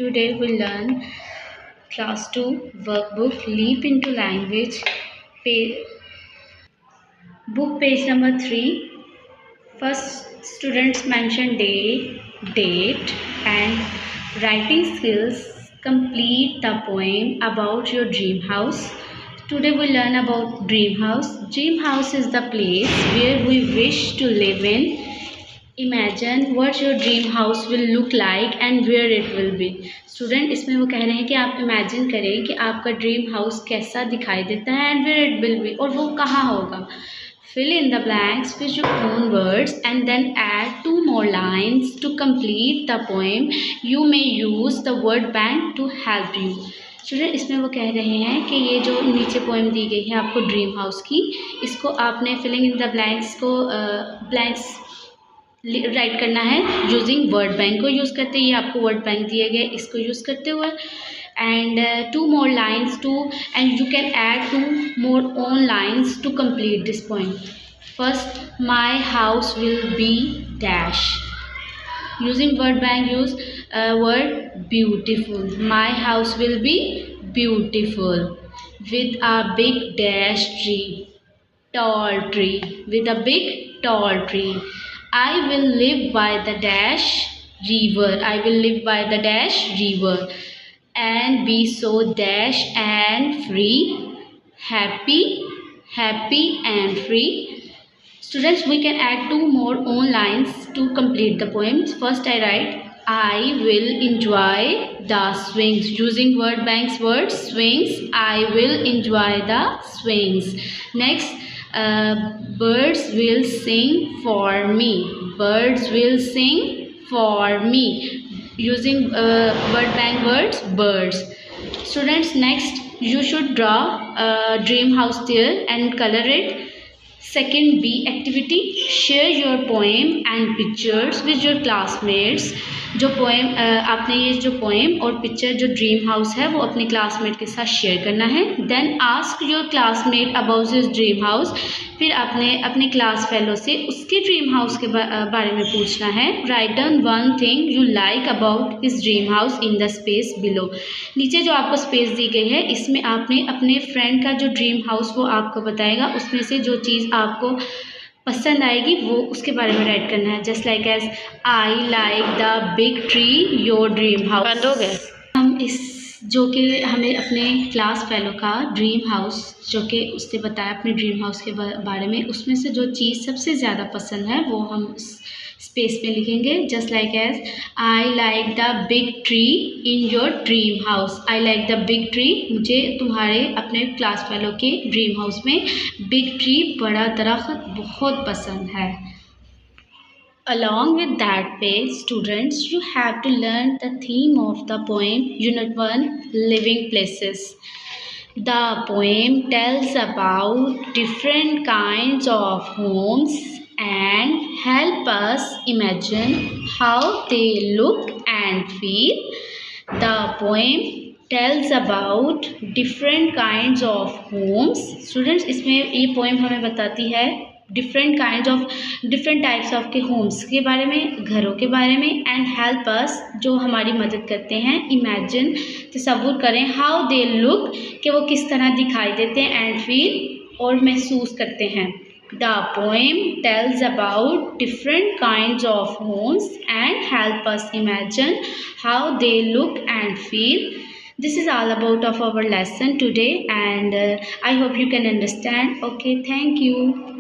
Today we learn Class 2 workbook Leap into Language, book page number 3. First, students mention day, date, and writing skills. Complete the poem about your dream house. Today we learn about dream house. Dream house is the place where we wish to live in. Imagine what your dream house will look like and where it will be. Student इसमें वो कह रहे हैं कि आप imagine करें कि आपका ड्रीम हाउस कैसा दिखाई देता है and where it will be, और वो कहाँ होगा. Fill in the blanks with your own words and then add 2 more lines to complete the poem. You may use the word bank to help you. Student इसमें वो कह रहे हैं कि ये जो नीचे पोएम दी गई है आपको ड्रीम हाउस की, इसको आपने फिलिंग इन द ब्लैंक्स को ब्लैंक्स राइट करना है यूजिंग वर्ड बैंक को यूज़ करते हुए. आपको वर्ड बैंक दिए गए, इसको यूज़ करते हुए. And 2 more lines to, and you can add 2 more own lines to complete this poem. First, my house will be dash. Using word bank, use word beautiful. My house will be beautiful with a big dash tree, tall tree, with a big tall tree. I will live by the dash river. I will live by the dash river and be so dash and free, happy, happy and free. Students, we can add 2 more own lines to complete the poem. First I write, I will enjoy the swings. Using word bank's words, swings. I will enjoy the swings. Next, birds will sing for me. Birds will sing for me. Using word bank words, birds. Students, next you should draw a dream house there and color it. Second B activity, share your poem and pictures with your classmates. जो poem आपने ये जो poem और picture जो dream house है वो अपने classmate के साथ शेयर करना है. Then ask your classmate about his dream house. फिर आपने अपने क्लास फेलो से उसके ड्रीम हाउस के बारे में पूछना है. Write down 1 thing you like about his dream house in the space below. नीचे जो आपको स्पेस दी गई है इसमें आपने अपने फ्रेंड का जो ड्रीम हाउस वो आपको बताएगा, उसमें से जो चीज़ आपको पसंद आएगी वो उसके बारे में राइट करना है. Just like as I like the big tree your dream house. बंद हो गए. हम इस जो कि हमें अपने क्लास फेलो का ड्रीम हाउस जो कि उसने बताया अपने ड्रीम हाउस के बारे में, उसमें से जो चीज़ सबसे ज़्यादा पसंद है वो हम स्पेस में लिखेंगे. Just like as I like the big tree in your dream house. I like the big tree. मुझे तुम्हारे अपने क्लास फेलो के ड्रीम हाउस में बिग ट्री, बड़ा दरख्त बहुत पसंद है. Along with that page, students, you have to learn the theme of the poem, Unit 1, Living Places. The poem tells about different kinds of homes and help us imagine how they look and feel. The poem tells about different kinds of homes. Students, इसमें ये poem हमें बताती है different types of के Holmes के बारे में, घरों के बारे में. एंड हेल्प अस, जो हमारी मदद करते हैं इमेजिन, तसव्वुर करें, हाउ दे लुक, कि वो किस तरह दिखाई देते हैं, एंड फील, और महसूस करते हैं. The poem tells about different kinds of homes and help us imagine how they look and feel. This is all about of our lesson today, and I hope you can understand. Okay, thank you.